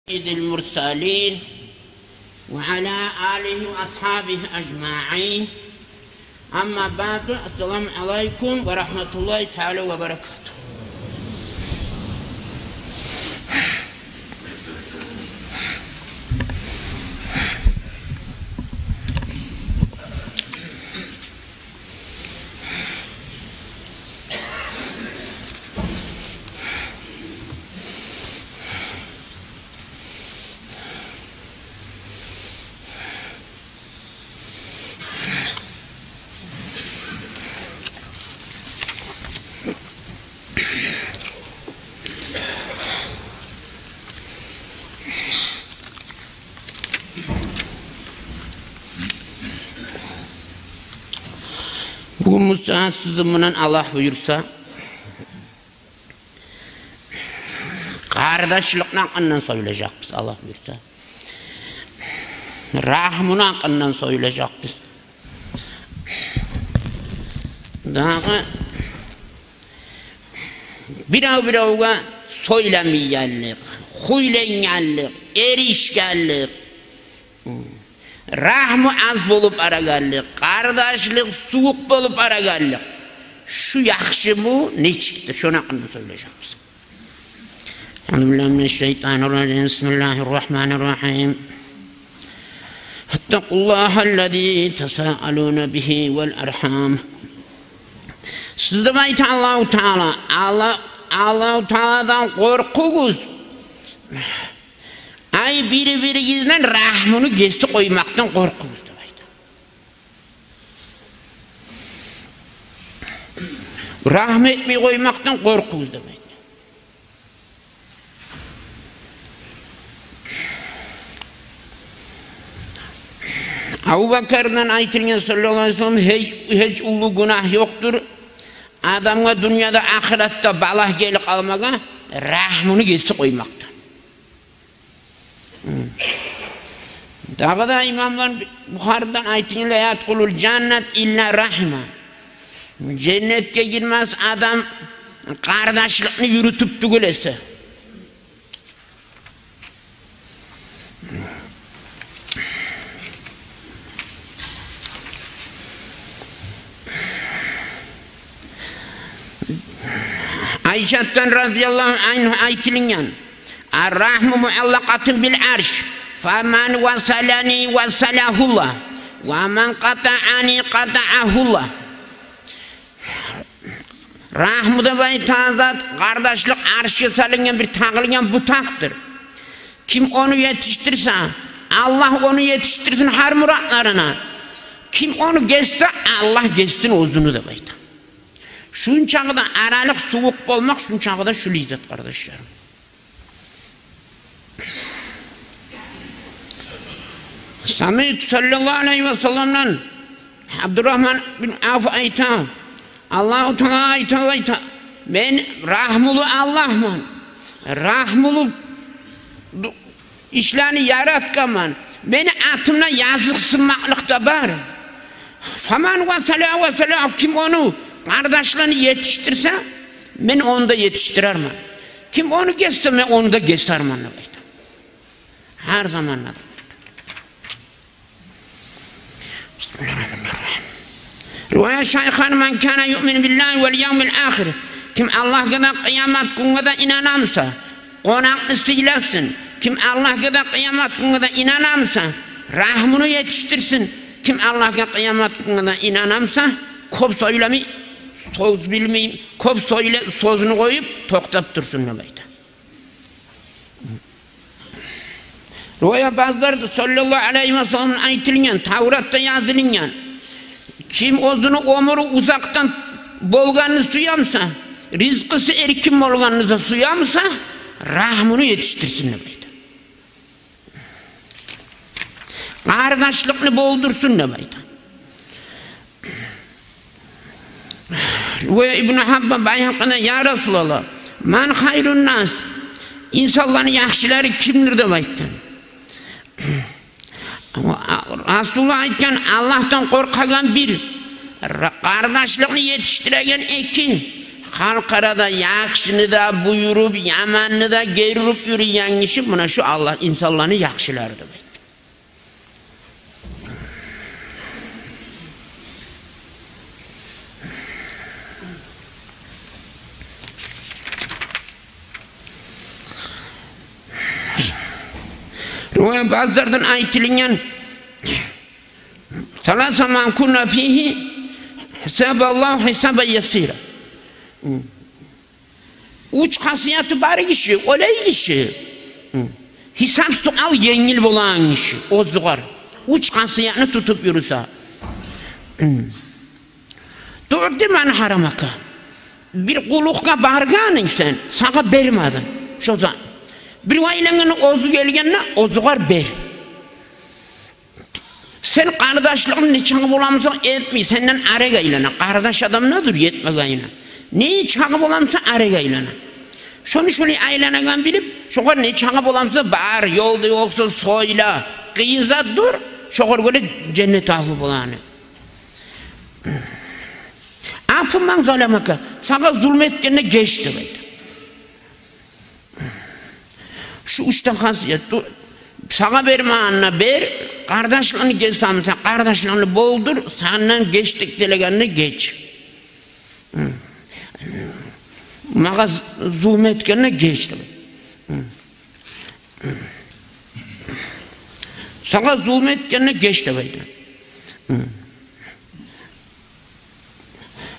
المرسلين وعلى آله وأصحابه أجمعين أما بعد السلام عليكم ورحمة الله تعالى وبركاته. Bugün Musa sızımından Allah buyursa kardeşlikle hakkından söyleyecek biz Allah buyursa. Rahmına hakkından söyleyecek biz. Daha biravga söylemeyenlik, huylengenlik, erişkenlik, rahmı az bolup araganlık, kardeşlik soğuk bolup araganlık. Şu yakşı bu ne çıktı? Şuna hakkında söyleyeceğiz. Euzubillahimineşşeytanirracim. Bismillahirrahmanirrahim. Fettakullahallezî tesâalûne bihi vel erham. Siz de bayt Allah-u Teala, Allah-u Teala'dan korkunuz. Ay birinizden rahmını geçti koymaktan korkunuz demek. Rahmetmeyi koymaktan korkunuz demek. Abu Bakar'dan ayetilen sallallahu aleyhi ve sellem hiç ulu günah yoktur. Adamga dünyada ahirette balah gelip almaga rahmını geçti koymaktan. Daha da imamlar Bukhari'den ayetini la yadkulul cennet illa rahma. Cennetke girmez adam kardeşlikini yürütüp tügülese. Ayşe'den radıyallahu anh ayetilen ar-rahmu muallakatun bil arş. فَمَنْ وَصَلَنِي وَصَلَهُ اللّٰهِ وَمَنْ قَطَعَنِي قَطَعَهُ اللّٰهِ. Rahmı baytazat kardeşlik arşa salıngan bir tağılgan butaktır. Kim onu yetiştirse Allah onu yetiştirsin her muratlarına. Kim onu geçse Allah geçsin uzunu da bayta. Şunçağı da aralık soğuk olmak şunçağı da şu lizzet kardeşlerim. Samit sallallahu aleyhi ve sellem'den Abdurrahman bin Avf ayta Allah-u Teala ayta ben rahmulu Allah'man rahmulu işlerini yaratkaman beni atımla yazıksınmaklıkta var. Faman ve selam kim onu kardeşlerini yetiştirse ben onu da yetiştirermem. Kim onu geçse ben onu da geçermem. Her zaman adım. Rivaya şeyhan men kana yu'minu billahi vel yevmil ahir. Kim Allah kadar kıyamet gününe de inanamsa, konaklı silesin. Kim Allah kadar kıyamet gününe de inanamsa, rahmını yetiştirsin. Kim Allah kadar kıyamet gününe de inanamsa, kop söylemi, söz bilmeyim, kop söyle sözünü koyup toktap dursun nöbeyde. Rivaya bazıları sallallahu aleyhi ve sellem ayetilen, Tavrat'ta yazılan. Kim özünü ömrü uzaktan bolganını suyamsa, rizkısı erkin bolganını da suyamsa, rahmını yetiştirsin nöbeyde. Kardeşlikini boldursun nöbeyde. Ve İbn-i Habba Bayhaqı'da ya Resulallah, man hayrun nas, insanların yaxşıları kimdir demekten. Resulullah aytgan Allah'tan korkagan bir, kardeşliğini yetiştiregen iki, xalqarada yaxshini da buyurib, yamanni da geyrib yurgan kishi mana shu Allah insonlarni yaxshilar deb aytdi. Ve bazılardan aytilgan salasa man kunna fihi hisaballahu hisaban yasira. Uç hasiyatı bari kişi, olay kişi. Hisap sual yengil bolan kişi, ozgar. Uç hasiyatını tutup yürüse. Dördü ben haramaka. Bir kulukka barganın sen, sana bermadın. Şu zaman. Bir ailenin ozu gelgenine ozgar ber. Sen kardeşliğin nişanı bulamsa etmeyi, senden araya ilana. Kardeş adam nedir yetmegayına? Ne çağı bulamsa araya ilana. Şunu şöyle aylanagan bilip, şoğar ne çağı bulamsa bar, yolda yoksa soyla, kıyıza dur, şoğar böyle cennet ahlı bulanı. Afınman zalamaka, sana zulmetkenine geçti beydi. Şu üçte hasiyet, sana vermağına ber, kardeşlerini geçsem, kardeşlerini boldur, senden geçtik delegenine geç. Mağa zulmetkenine geçtim. Sana zulmetkenine geç demeydi.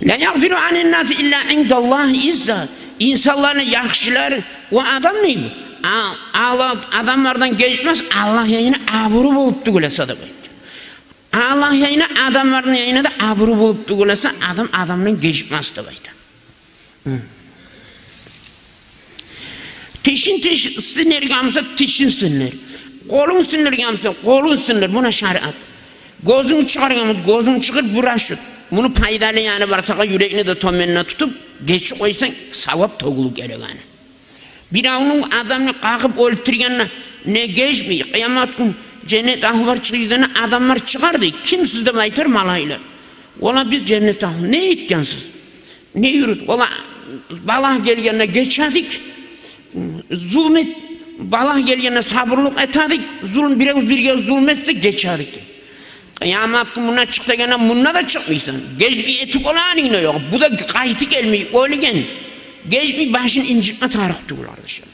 La yaghfiru anin nas illa indallahi izza. İnsanlarını yaxşılar, o adam ne bu? Allah adamlardan geçmez, Allah yayına aburu bulup tugulasa da baydı. Allah yayına adamların yayına da aburu bulup tugulasa adam adamdan geçmez da baydı. Tişin sinirgamsa tişin sinir. Kolun sinirgamsa kolun sinir. Buna şariat. Gözün çıkargamız gözün çıkır buraşıt. Bunu paydalı yani varsa yüreğini de tomenine tutup geç koysan savap togulu gelegani. Bir onun adamını kalkıp öldürgenine ne geçmiyor. Kıyamet gün cennet ahlar çıkardığında adamlar çıkardı. Kim sizde baytar malaylar. Ola biz cennet ahlı ne etkensiz? Ne yürüdük? Ola balah gelgenine geçerdik. Zulmet balah gelgenine sabırlık etadik. Zulüm bir zulmetse geçerdik. Kıyamet buna çıktı gene bununla da çıkmıyorsun. Geç bir etik olan yine yok. Bu da kayıtı gelmiyor. Öyle gen. Geç bir başın incitme tarih değil kardeşim.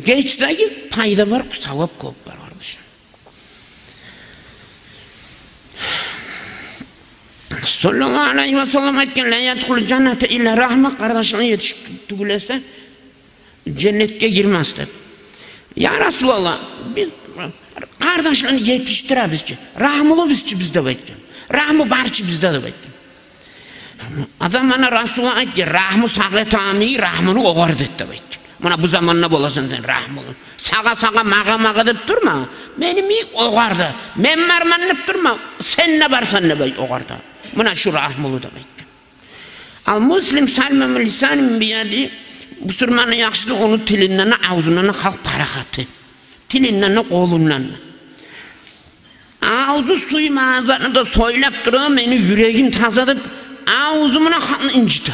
Geçteki payda var, sevap kop var kardeşim. Sallallahu aleyhi ve sellem etken la yedhul cennete illa rahme kardeşine yetişip tugulese cennetke girmez de. Ya Resulallah biz kardeşlerini yetiştire bizce. Rahmulu bizce bizde bekle. Rahmı barçı bizde de bekle. Adam bana Resulullah aytti, rahmı sağı tamir, rahmını oğardı etti bekle. Bana bu zamanla bolasın sen rahmulu. Sağa mağa deyip durma. Benim ilk oğardı. Men marmanlıp durma. Sen ne barsan ne bekle oğardı. Buna şu rahmulu da bekle. Al Müslim salmemü lisanim biyadi. Bu sürmanı yakıştı onu tilinden, ağzından halk parakatı. Tilinden, kolundan. Ağzı suyum ağzını da soylap duruyor, beni yüreğim tazadıp ağzımına kanı incita.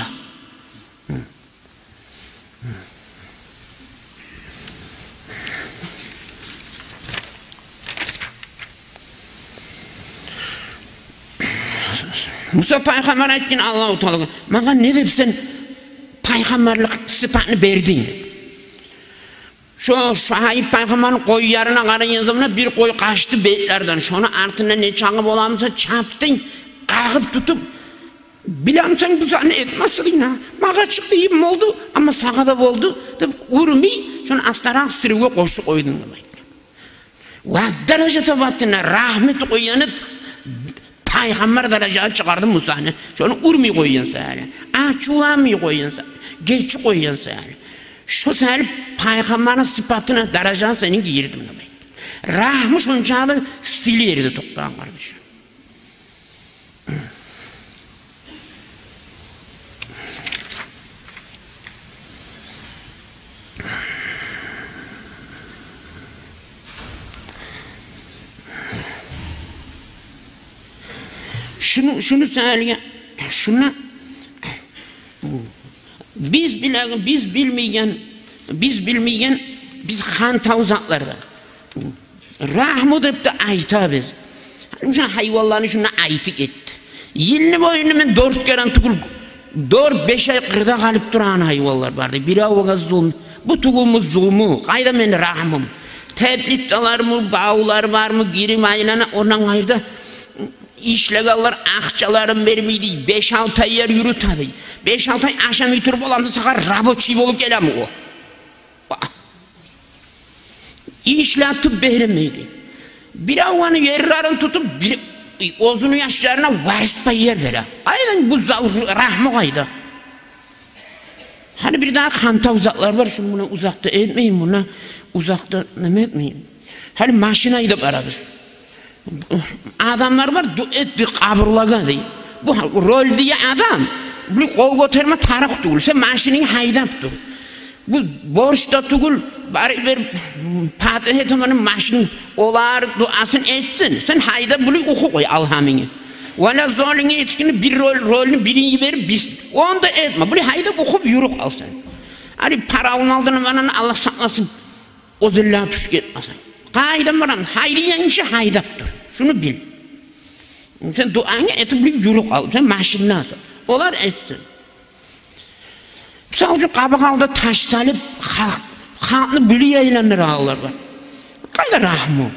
Musa peygamber etkin Allah-u Teala. Bana ne deyip sen peygamberlik sıfatını verdin? Şu Şahip peygamberin koyu yarına karayın zamanı bir koyu kaçtı beytlerden. Şunu artına ne çağıp olamsa çaptın, kalkıp tutup bilen sen bu zannı etmezsin ha. Bana çıktı yiyim oldu ama sağa da oldu. Urmi şunu aslara sırıva koşu koydun. Ve derecete battığına rahmet koyanı peygamber dereceye çıkardı Musa'nı. Şunu urmi koyuyorsa yani. Çulamı koyuyorsa. Geç koyuyorsa yani. Şu sen peygamberin sıfatına dereceye senin girdim demek. Rahmı şuncağı silirdi toktan kardeşim. Şunu söyleyeyim. Şuna Biz bilmeyen biz kan tavzatlarda. Rahmu dep de aytabız. Şu hayvanlarını şuna aytık etti. Yılını boyunu men 4 kere tugul 4-5 ay kırda kalıp duran hayvanlar vardı. Bir avaga zulm. Bu tugulmuz zulmü. Kayda men rahmım. Tebliğler mı, bağlar var mı, girim aylana ondan ayda işlegallar akçalarım vermeydi. 5-6 ay yer yürütadi. 5-6 ay aşam yürütür bolamdı sakar raboçi bolup gelem o. İşlatıp vermeydi. Bir avanı yerlerini tutup ozunu yaşlarına varis payı yer vere. Aynen bu rahmı kayda. Hani bir daha kanta uzaklar var. Şunu buna uzakta etmeyin, buna uzakta ne etmeyin. Hani maşina gidip arabız. Adamlar var etti kaburlaga değil. Bu rol diye adam. Bu kol götürme tarık değil. Sen maşini haydap dur. Bu borçta tugul bari bir patih etmenin maşını olar duasını etsin. Sen hayda bunu oku koy alhamini. Valla zorluğuna yetişkini bir rolünü birini verip biz onu da etme. Bunu hayda okup yürük al sen. Hani paranın aldığını bana Allah saklasın. O zillâ tuş gitmesin. Kaydan bana haydi yenişe haydap dur. Şunu bil. Sen duanı etip yürük al. Sen maşını nasıl? Olar etsin. Sadece kabağalda taş talip halkını biliyor eğlenir ağlar var. Kayda rahmu.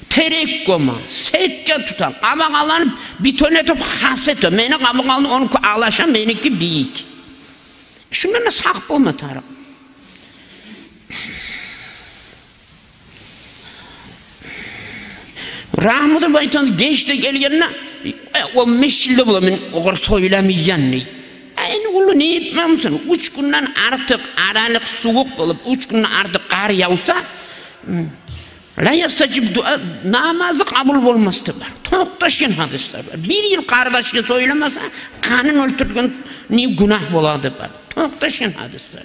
Terek goma, sekke tutan, kabağalanı bir ton etip haset o. Meni kabağalanı onu ağlaşan meniki büyük. Şundan sak bulma tarık. Rahmudur baytanı genç de gelgenine o meşilde bulamın o kadar söylemeyen ne? Yani onu ne etmem misin? 3 günden artık aralık soğuk olup 3 günden artık kar yağsa la yastacib dua namazı kabul olmazdı var. Toqtaşın hadisler var. Bir yıl kardeşine söylemezse kanın öldürgen ne günah boladı var. Toqtaşın hadisler.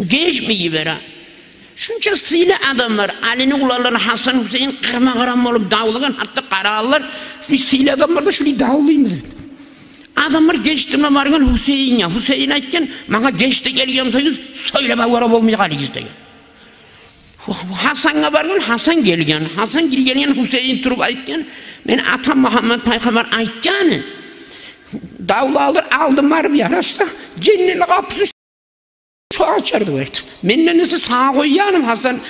Geçmeyi vera. Şunca sile adamlar, Ali'nin ularlarını Hasan Hüseyin kırma kıram olup dağılgan, hatta karağlar, şu sile adamlar da şunu dağılayım dedi. Adamlar geçtiğime vargan Hüseyin ya, Hüseyin aytken, bana geçti gelgen toyuz, söyle bak varab olmayacak Ali'yiz degen. Hasan'a vargan, Hasan gelgen Hüseyin turup aytken, ben atam Muhammed Peygamber aytken, dağılı aldım var bir arasında, cennetin kapısı şu açardı baytı. Mennenisi sağa koyyanım Hasan.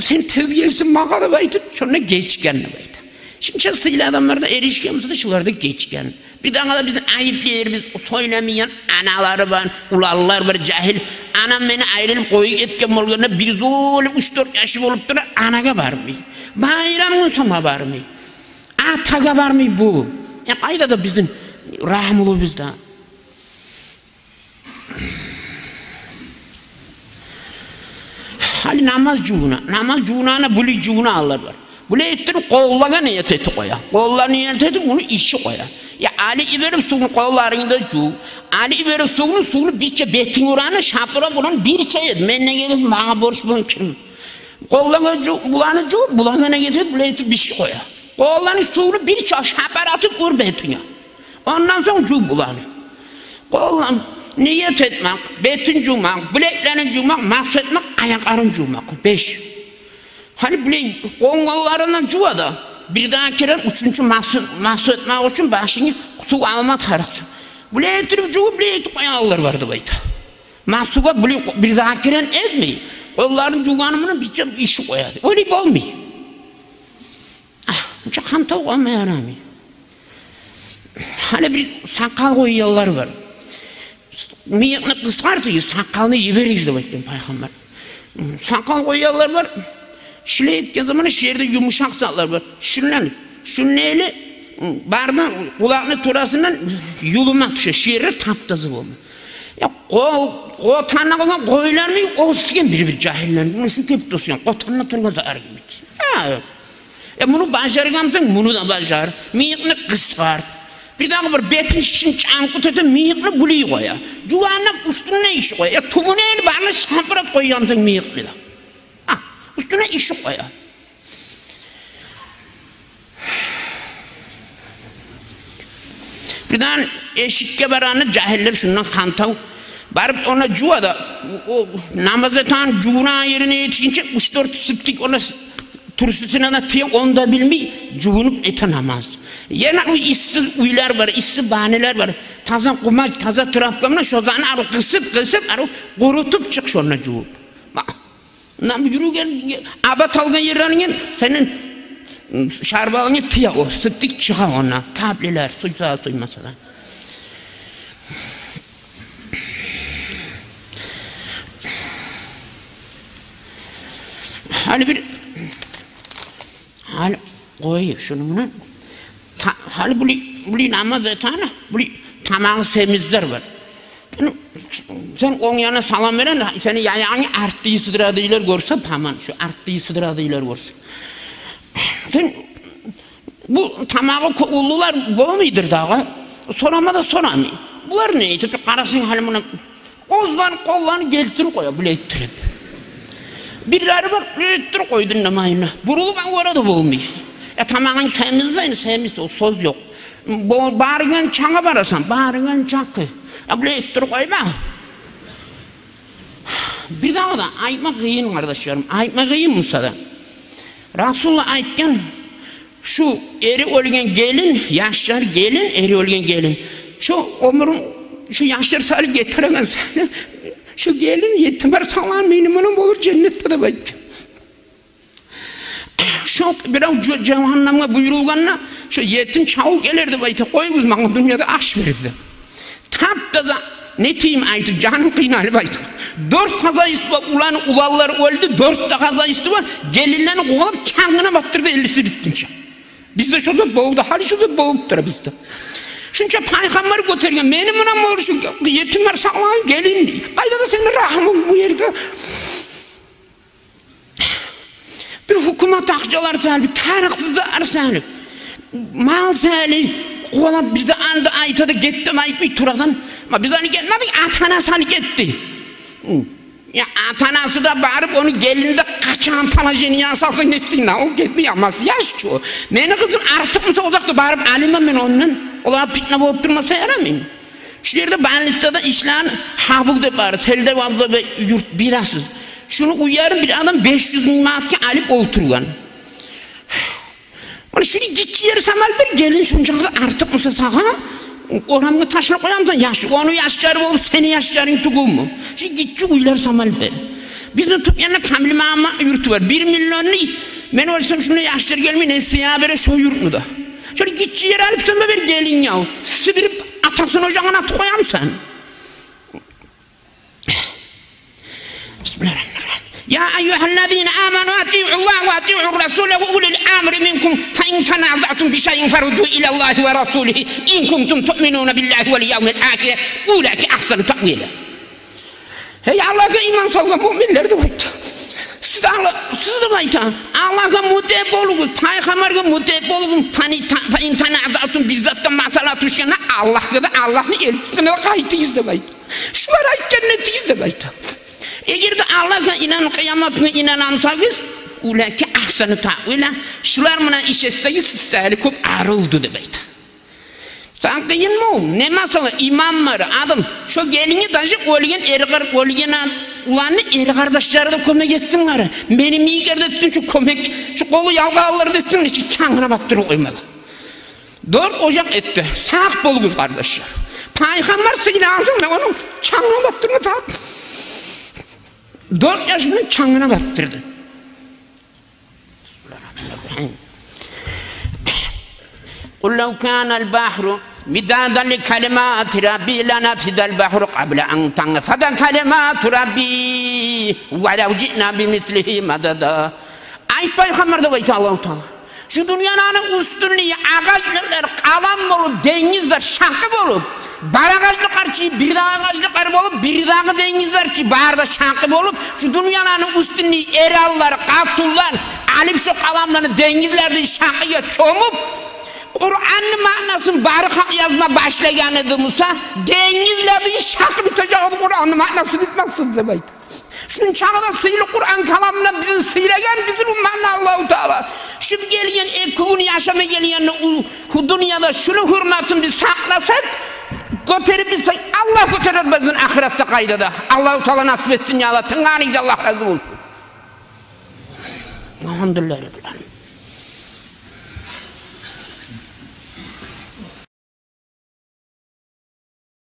Sen tez gelsin makalı baytı. Sonra geçken baytı. Şimdi çasıyla adamlarda erişken da şularda geçken. Bir daha da bizim ayıplayır biz söylemeyen anaları var, ulallar var, cahil. Anam beni ayrılıp koyu etken olgana bir zulüm 3-4 yaşı olup da anaga var mı? Bayram unsama var mı? Ataga var mı bu? Kayda da bizim rahmulu bizde. Hali namaz cuğuna buli cuğuna alır var. Buli ettirip kollaga niyet eti koya. Kolla niyet eti bunu işi koya. Ya Ali iberip suyunu kollarında cuğ. Ali iberip suyunu birçe betin uğrana şapıra bunun birçe yedi. Men ne gelip bana borç bunun kim? Kollaga cuğ, bulanı cuğ, bulanı ne getirip buli etip bir şey koya. Kollanın suyunu birçe şapıra atıp ur betine. Ondan sonra cuğ bulanı. Kollan niyet etmek, betin cumak, bileklerini cumak, mahsetmek, ayaklarını cumak. 5. Hani bile Kongolarından cuva da bir daha kiren 3. mahsetmek için başını su alma tarafı. Bile ettirip cuva bile etip ayaklar vardı bayta. Mahsuga bir daha kiren etmeyi. Kolların cuganımına bir işi koyadı. Öyle bir olmuyor. Çok hanta olmaya yaramıyor. Hani bir sakal koyuyorlar var. Miyakını kıskartıyor, sakalını yiveriz de bakayım Peygamber. Sakal koyuyorlar var, şile etken zaman şehirde yumuşak saklar var. Şunun neyle, bardan kulağını turasından yoluna düşüyor, şehirde taptazı olmuyor. Ya kotanına koyan koyularını olsun bir cahiller, bunu şu kep tutuyor, kotanına turgan zarar gibi. Bunu başarıgamsın, bunu da başar. Miyakını kıskart. Bir daha bir betin için çankut ete miyikli buluyor koya. Cuvanla üstüne işi koya. Ya tubunu el bana şampırat koyuyorsun miyikli de. Üstüne işi koya. Birden eşikke baranı cahiller şundan kantav. Barıp ona cuva da o namaz eten cuğuna yerine yetişince 3-4 siptik ona turşusuna da tiye onu da bilmeyi cuğunup ete namaz. Yerine o işsiz uylar var, işsiz bahaneler var. Taza kumaş, taza trapkamına şozanı arı kısıp arı kurutup çık şuna cuğup. Nam yürügen, abat algan yerlerinin senin şarbağını tiye o siptik çıka ona. Tabliler, suysa suymasa da. Hani bir hal koy şunu bunu hal buli namaz etana buli tamamı semizler var. Yani sen on yana salam veren seni yayağını arttığı sıdradıylar görse tamam şu arttığı sıdradıylar görse. Sen bu tamağı ulular bu muydur dağa? Sorama da soramı. Bunlar ne? Tabi karasın halimine ozdan kollarını geltirip koya bile ettirip. Birileri var, ettir koydun namayını. Burulu ben orada bulmuyor. Tamamın sevimiz o söz yok. Bağırgan çağa barasan, bağırgan çakı. Böyle ettir koyma. Bir daha da aytma kıyın kardeşlerim, aytma kıyın Musa'da. Resulullah aytken şu eri ölgen gelin, yaşlar gelin, eri ölgen gelin. Şu ömrün, şu yaşlar sali getiremez seni. Şu gelin yetimler sağlam benim onun olur cennette de bayt. Şu biraz cevannamga buyurulganna şu yetim çağı gelirdi bayt. Koyuz bana dünyada aş verirdi. Tapta da ne diyeyim aytıp canım kıynalı bayt. 4 kaza üstü var ulan ulallar öldü 4 kaza üstü var gelinlerini kovalıp kendine battırdı 50'si bittince. Bizde şu da boğuldu hali şu da boğuluptur bizde. Şunca paygamber götürgen benim buna mı olur şu yetimler sağlam gelin. Kayda da senin rahmın bu yerde. Bir hükümet akçalar sahip, tarıksızlar sahip. Mal sahip. Kovalap bizde anda aytada gittim aytmayı turadan. Ama biz onu gitmedik atanası hani gitti. Ya atanası da bağırıp onu gelinde kaçan talajeni yansasın ettin. O gitmiyor ama yaş çoğu. Benim kızım artık mı uzakta bağırıp alimem ben onun. Olar fitne bolup durmasa yaramayın. Şu yerde Banlistada işleyen habuk da var, selde var ve yurt birasız. Şunu uyarım bir adam 500 bin manatki alıp oturgan. Şimdi gitçi yeri samal bir gelin şunca artık mısa sağa oramını taşına koyamsan yaş, onu yaşları olup seni yaşların tukul mu? Şimdi gitçi uylar samal bir. Bizim Türkiye'nin kamil mağama yurtu var. 1 milyonlu ben olsam şunu yaşları gelmeyin estiya bere şu yurtunu da. Şöyle gitçi yeri alıp sen bir gelin yahu. Sivirip atasın ocağına at koyam sen. Bismillahirrahmanirrahim. Ya eyyühellezine amenu ati'u'llah ve ati'u'ur rasule ve ulil amri minkum fe in tenaza'tum bi şeyin feruddu ilallahi ve rasulihi in kuntum tu'minuna billahi vel yevmil ahire ulaki ahsanu ta'vile. Hey Allah'a iman salgan müminler de bayta. Siz de bayta. Allah'a mutep olunuz, peygamberge mutep olunuz. Fe in tenaza'tum bizzattan masala tuşkana Allah'a da Allah'ın elçisine kayıtıyız da bayta. Şular ayet cennetiyiz de bayta. Eğer de Allah'a inan kıyametine inanamsanız ulaki ahsanu ta'vile şular mına iş etseniz sizleri çok arıldı de bayta. Sen kıyın mı? Ne masala imam var adam şu gelini daşı ölgen ölgen ulanı eri kardeşleri de kömek etsinler. Benim iyi gerdetsin şu kömek şu kolu yalgaları etsin hiç kanına battırı koymalı. 4 ocak etti. Sağ bolguz kardeşler. Peygamber silahsın da onun kanına battırını tak. 4 yaşının kanına battırdı. قل لو كان البحر مدادا لكلمات ربي لنفد البحر قبل أن تنفد كلمات ربي ولو جئنا بمثله مددا. Ayet Peygamber'de bayta Allah-u Teala. Şu dünyanın üstünlüğü ağaçlıklar kalan olup denizler şakı olup barağaçlı karşı bir daha ağaçlı karı olup bir daha denizler ki barda şakı olup şu dünyanın üstünlüğü erallar, katullar alıp şu kalamlarını denizlerden şakıya çomup Kur'an'ın manasını barık yazma başlayan edimizse denizlerden şakı bitecek Kur'an'ın manası bitmezsin de bayta. Şunun çağda sıylı Kur'an kalamına bizim sıylayan bizim ummanı Allah-u Teala. şu gelgen ekun yaşama gelgen dünyada şunu hürmetini biz saklasak göterip bilsek Allah göterir bizden ahirette kaydada. Allah-u Teala nasip et dünyada. Tınganıydı Allah razı olsun. Elhamdülillah.